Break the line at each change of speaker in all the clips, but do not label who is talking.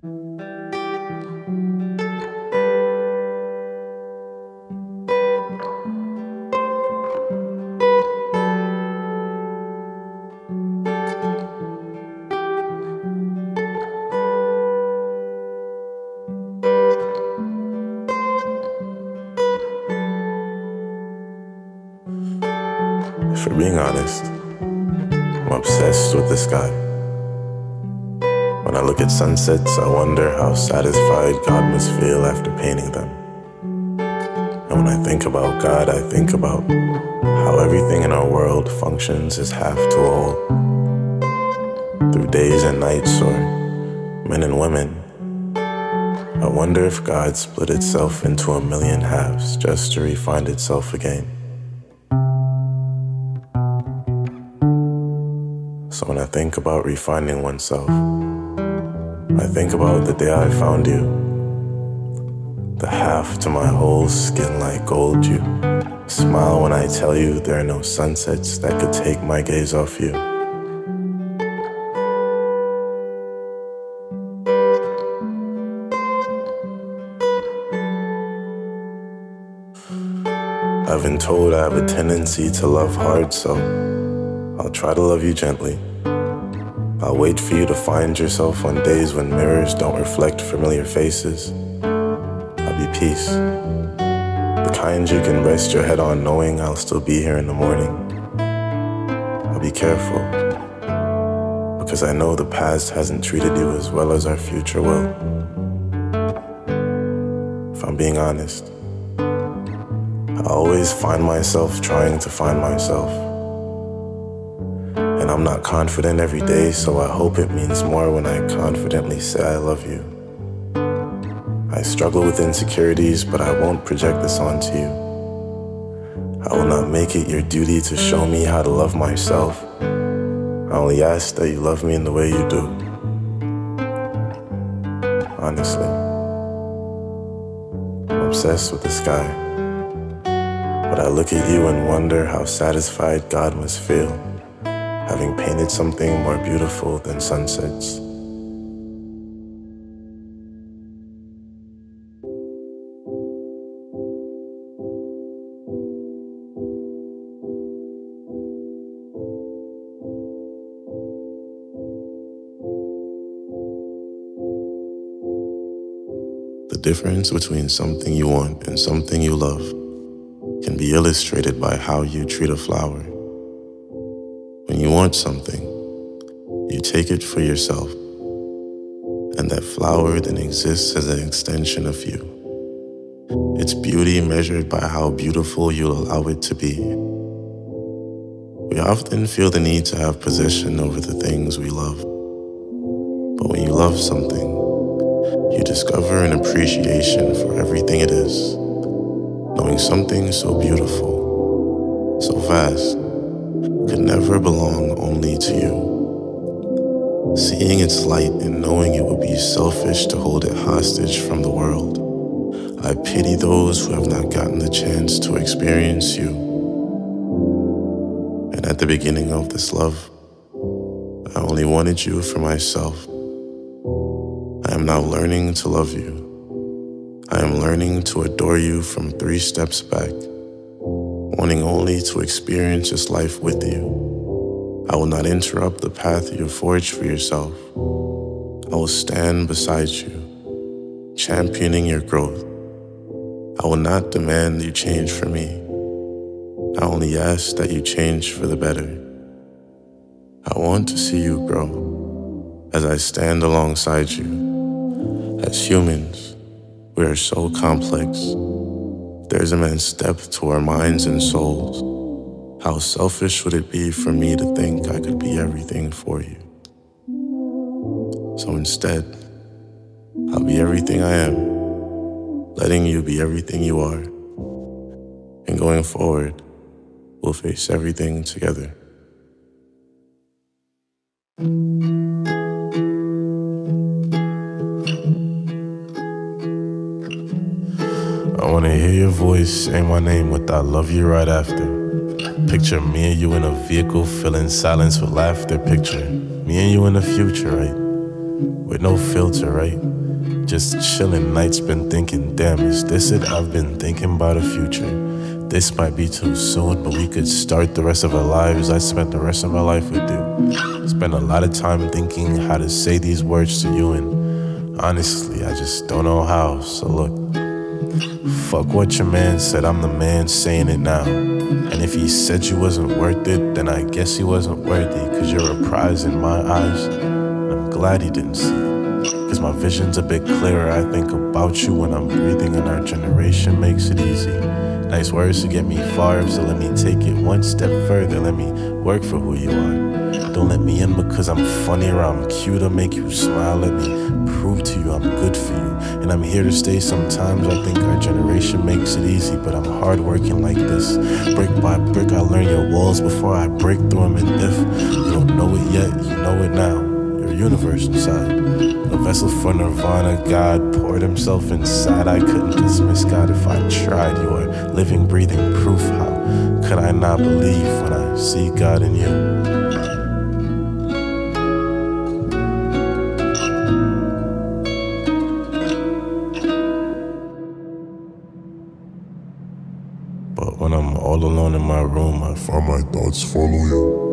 For being honest, I'm obsessed with the sky. When I look at sunsets, I wonder how satisfied God must feel after painting them. And when I think about God, I think about how everything in our world functions as half to a whole. Through days and nights, or men and women, I wonder if God split itself into a million halves just to refine itself again. So when I think about refining oneself, I think about the day I found you, the half to my whole skin like gold. You smile when I tell you there are no sunsets that could take my gaze off you. I've been told I have a tendency to love hard, so I'll try to love you gently. I'll wait for you to find yourself on days when mirrors don't reflect familiar faces. I'll be peace, the kind you can rest your head on knowing I'll still be here in the morning. I'll be careful, because I know the past hasn't treated you as well as our future will. If I'm being honest, I always find myself trying to find myself. And I'm not confident every day, so I hope it means more when I confidently say I love you. I struggle with insecurities, but I won't project this onto you. I will not make it your duty to show me how to love myself. I only ask that you love me in the way you do. Honestly, I'm obsessed with the sky. But I look at you and wonder how satisfied God must feel, having painted something more beautiful than sunsets. The difference between something you want and something you love can be illustrated by how you treat a flower. When you want something, you take it for yourself, and that flower then exists as an extension of you. Its beauty measured by how beautiful you allow it to be. We often feel the need to have possession over the things we love. But when you love something, you discover an appreciation for everything it is. Knowing something so beautiful, so vast, could never belong only to you. Seeing its light and knowing it would be selfish to hold it hostage from the world. I pity those who have not gotten the chance to experience you. And at the beginning of this love, I only wanted you for myself. I am now learning to love you. I am learning to adore you from 3 steps back, wanting only to experience this life with you. I will not interrupt the path you forged for yourself. I will stand beside you, championing your growth. I will not demand you change for me. I only ask that you change for the better. I want to see you grow as I stand alongside you. As humans, we are so complex. There's immense depth to our minds and souls. How selfish would it be for me to think I could be everything for you? So instead, I'll be everything I am, letting you be everything you are. And going forward, we'll face everything together. I wanna hear your voice say my name with I love you right after. Picture me and you in a vehicle, filling silence with laughter. Picture me and you in the future, right?
with no filter, right? Just chilling, nights been thinking, damn, is this it? I've been thinking about a future. This might be too soon, but we could start the rest of our lives. I spent the rest of my life with you. Spent a lot of time thinking how to say these words to you, and honestly, I just don't know how. So look, fuck what your man said, I'm the man saying it now. And if he said you wasn't worth it, then I guess he wasn't worthy, cause you're a prize in my eyes, and I'm glad he didn't see it. Cause my vision's a bit clearer, I think about you when I'm breathing, and our generation makes it easy. Nice words to get me far, so let me take it one step further. Let me work for who you are. Don't let me in because I'm funny or I'm cute or make you smile. Let me prove to you I'm good for you, and I'm here to stay. Sometimes I think our generation makes it easy, but I'm hardworking like this. Brick by brick, I learn your walls before I break through them. And if you don't know it yet, you know it now. Your universe inside, a vessel for nirvana. God poured himself inside. I couldn't dismiss God if I tried. You are living, breathing proof. How could I not believe when I see God in you? But when I'm all alone in my room, I find my thoughts follow you.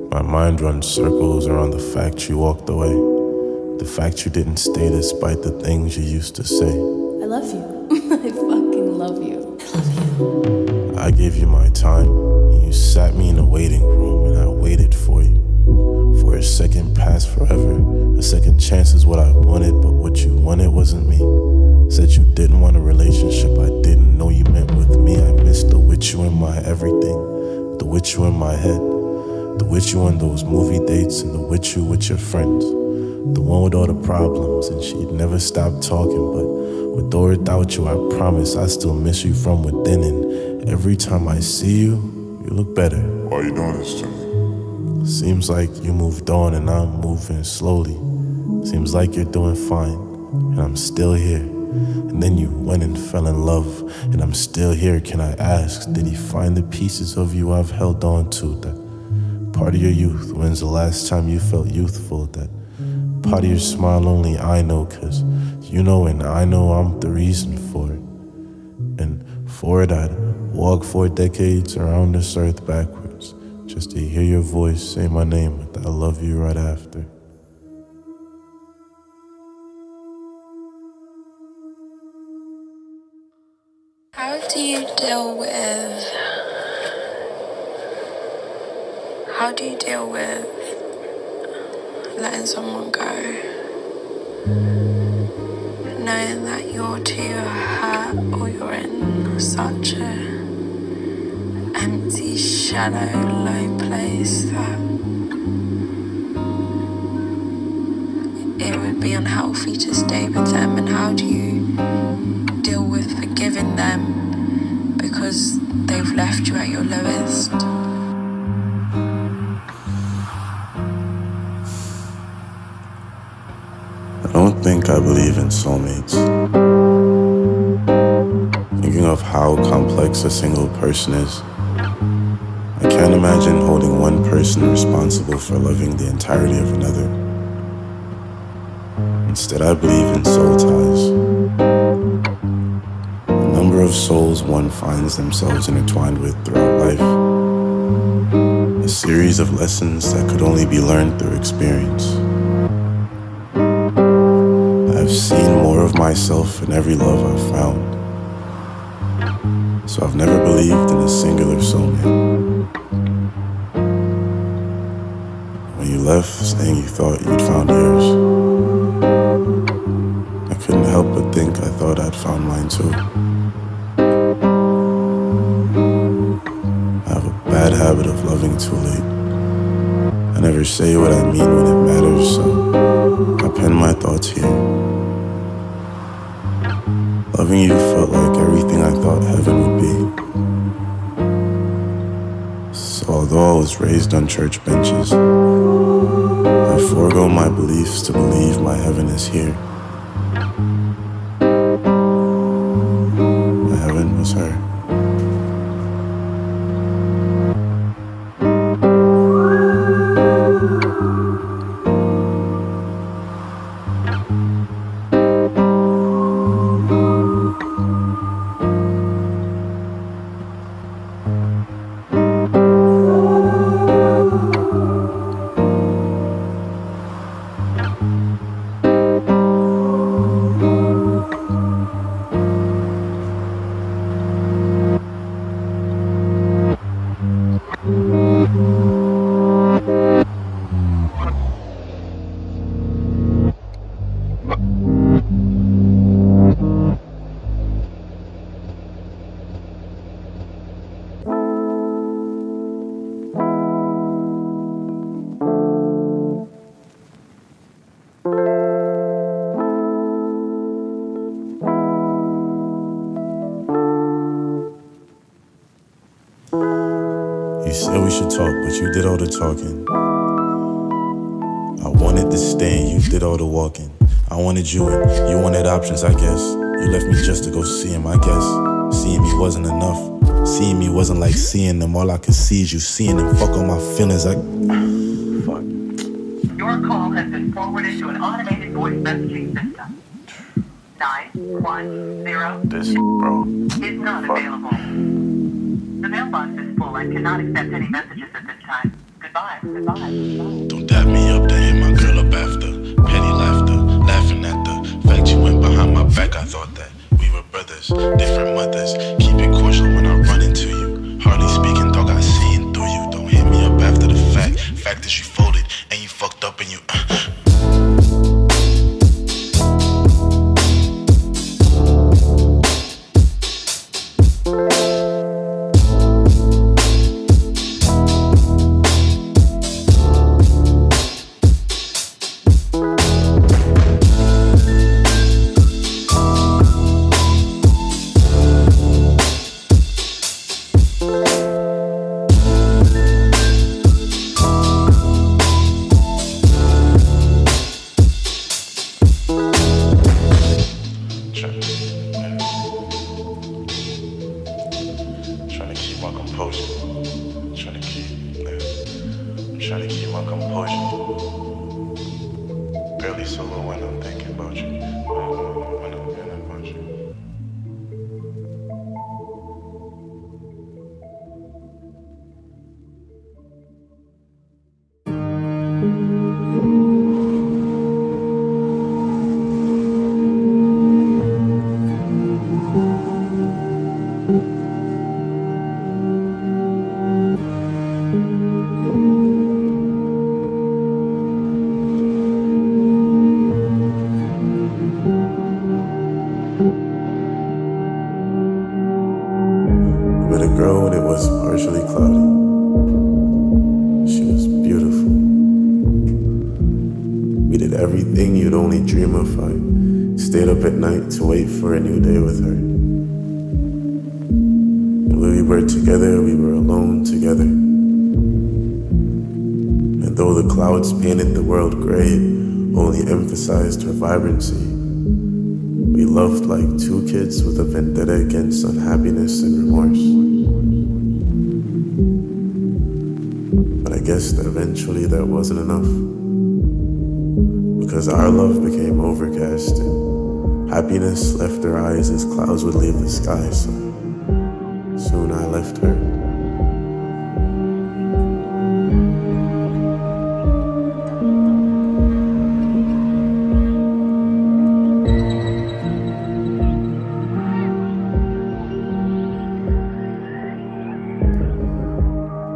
My mind runs circles around the fact you walked away, the fact you didn't stay despite the things you used to say.
I love you. I fucking love you. I love you.
I gave you my time, and you sat me in a waiting room, and I waited for you. For a second past forever. A second chance is what I wanted, but what you wanted wasn't me. Said you didn't want a relationship I didn't know you meant with me. I missed the with you in my everything, the with you in my head, the with you on those movie dates, and the with you with your friends. The one with all the problems, and she'd never stop talking. But with or without you, I promise I still miss you from within. And every time I see you, you look better.
Why you doing this to me?
Seems like you moved on and I'm moving slowly. Seems like you're doing fine, and I'm still here. And then you went and fell in love, and I'm still here. Can I ask, did he find the pieces of you I've held on to? That part of your youth, when's the last time you felt youthful? That part of your smile only I know, cause you know and I know I'm the reason for it. And for it I'd walk 4 decades around this earth backwards, just to hear your voice say my name with I love you right after.
How do you deal with letting someone go? Knowing that you're too hurt, or you're in such a empty, shallow, low place that it would be unhealthy to stay with them. And how do you deal with forgiving them because they've left you at your lowest?
I don't think I believe in soulmates. Thinking of how complex a single person is, I can't imagine holding one person responsible for loving the entirety of another. Instead, I believe in soul ties. The number of souls one finds themselves intertwined with throughout life. A series of lessons that could only be learned through experience. I've seen more of myself in every love I've found. So I've never believed in a singular soulmate. When you left saying you thought you'd found yours, I couldn't help but think I thought I'd found mine too. I have a bad habit of loving too late. I never say what I mean when it matters, so I pen my thoughts here. Loving you felt like everything I thought heaven would be. So although I was raised on church benches, I forego my beliefs to believe my heaven is here. My heaven was her.
we should talk, but you did all the talking. I wanted to stay and you did all the walking. I wanted you and you wanted options, I guess. You left me just to go see him, I guess. Seeing me wasn't enough. Seeing me wasn't like seeing them. All I could see is you seeing them. Fuck all my feelings, fuck.
Your call has been forwarded to an automated voice messaging system. 910
This bro
is not available. The mailbox is full and cannot accept any messages at this time. Goodbye.
Don't dap me up to hit my girl up after. Petty laughter, laughing at the fact you went behind my back. I thought that we were brothers, different mothers. Keep it cordial when I run into you. Hardly speaking, dog, I seeing through you. Don't hit me up after the fact. Fact is you folded and you fucked up and you to wait for a new day with her. And when we were together, we were alone together. And though the clouds painted the world gray, only emphasized her vibrancy, we loved like two kids with a vendetta against unhappiness and remorse. But I guess that eventually that wasn't enough, because our love became overcast and happiness left her eyes as clouds would leave the sky, so soon I left her.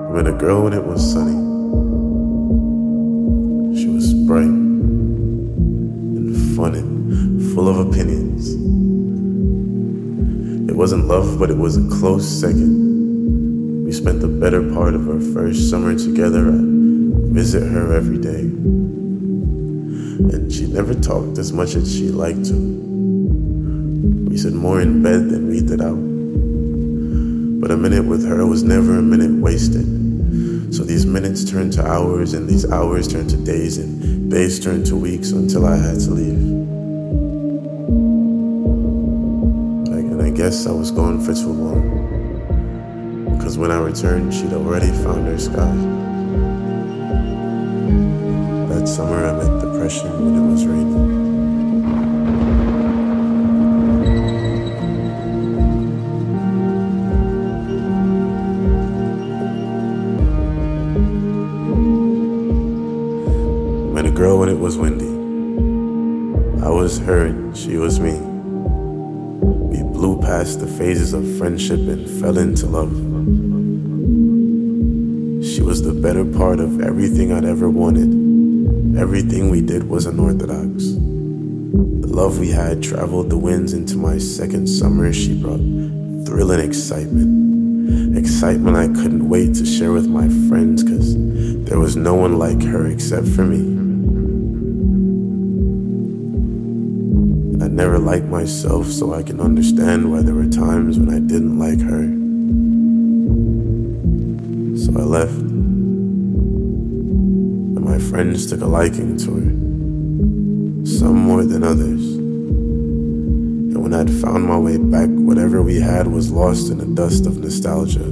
I met a girl when it was sunny. She was bright and fun and full of opinions. It wasn't love, but it was a close second. We spent the better part of our first summer together. I'd visit her every day, and she never talked as much as she liked to. We said more in bed than we did out. But a minute with her was never a minute wasted. So these minutes turned to hours, and these hours turned to days, and days turned to weeks until I had to leave. I guess I was gone for too long, because when I returned, she'd already found her sky. That summer I met depression when it was raining. I met a girl when it was windy. I was her and she was me. Blew past the phases of friendship and fell into love. She was the better part of everything I'd ever wanted. Everything we did was unorthodox. The love we had traveled the winds into my second summer. She brought thrill and excitement. Excitement I couldn't wait to share with my friends, cause there was no one like her except for me. I never liked myself, so I can understand why there were times when I didn't like her. So I left, and my friends took a liking to her, some more than others. And when I'd found my way back, whatever we had was lost in the dust of nostalgia.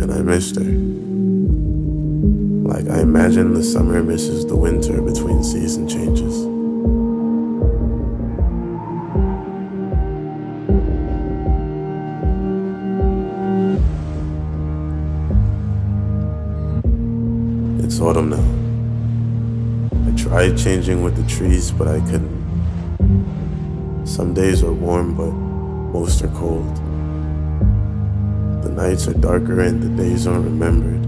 And I missed her, like I imagine the summer misses the winter between season changes. It's autumn now. I tried changing with the trees, but I couldn't. Some days are warm, but most are cold. The nights are darker and the days aren't remembered.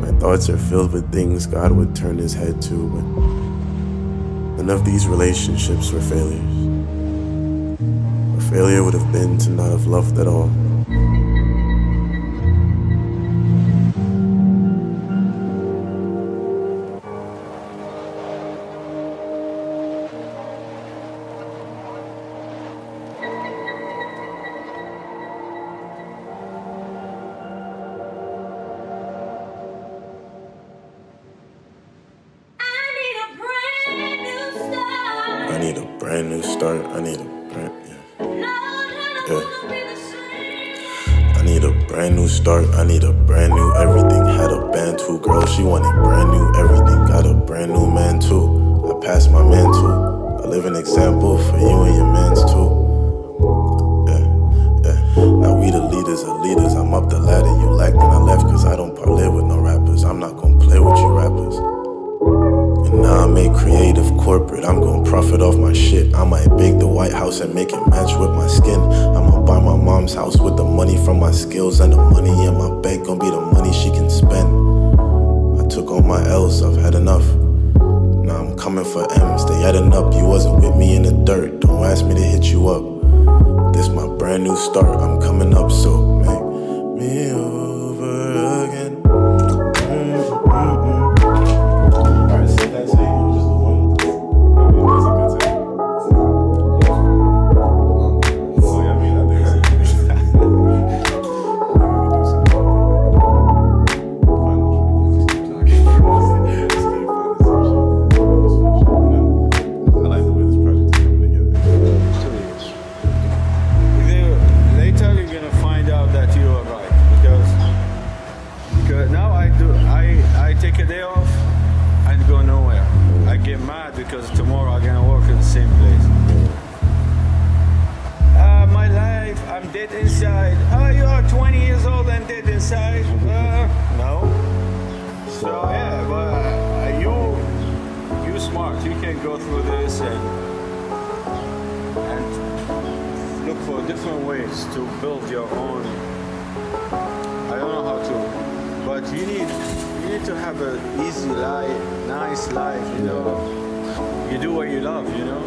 My thoughts are filled with things God would turn his head to, but none of these relationships were failures. A failure would have been to not have loved at all. I need a brand new start. I need a brand, yeah. I need a brand new start. I need a brand new everything. Had a band too, girl. She wanted brand new everything. Got a brand new man too. I passed my man too. I live an example for you and your mans too. Yeah. Now we the leaders of leaders. I'm up the ladder. You lacked and I left cause I don't parlay with no rappers. I'm not gonna play with you rappers. And now I make creative corporate, I'm gon' profit off my shit. I might bake the White House and make it match with my skin. I'ma buy my mom's house with the money from my skills, and the money in my bank gon' be the money she can spend. I took all my L's, I've had enough. Now I'm coming for M's, they adding up. You wasn't with me in the dirt, don't ask me to hit you up. This my brand new start, I'm coming up, so make me over again.
Take a day off and go nowhere. I get mad because tomorrow I'm gonna work in the same place. My life, I'm dead inside. Oh, you are 20 years old and dead inside? No. So yeah, but you smart. You can go through this and look for different ways to build your own. I don't know how to, but you need to have an easy life, nice life, you know. You do what you love, you know.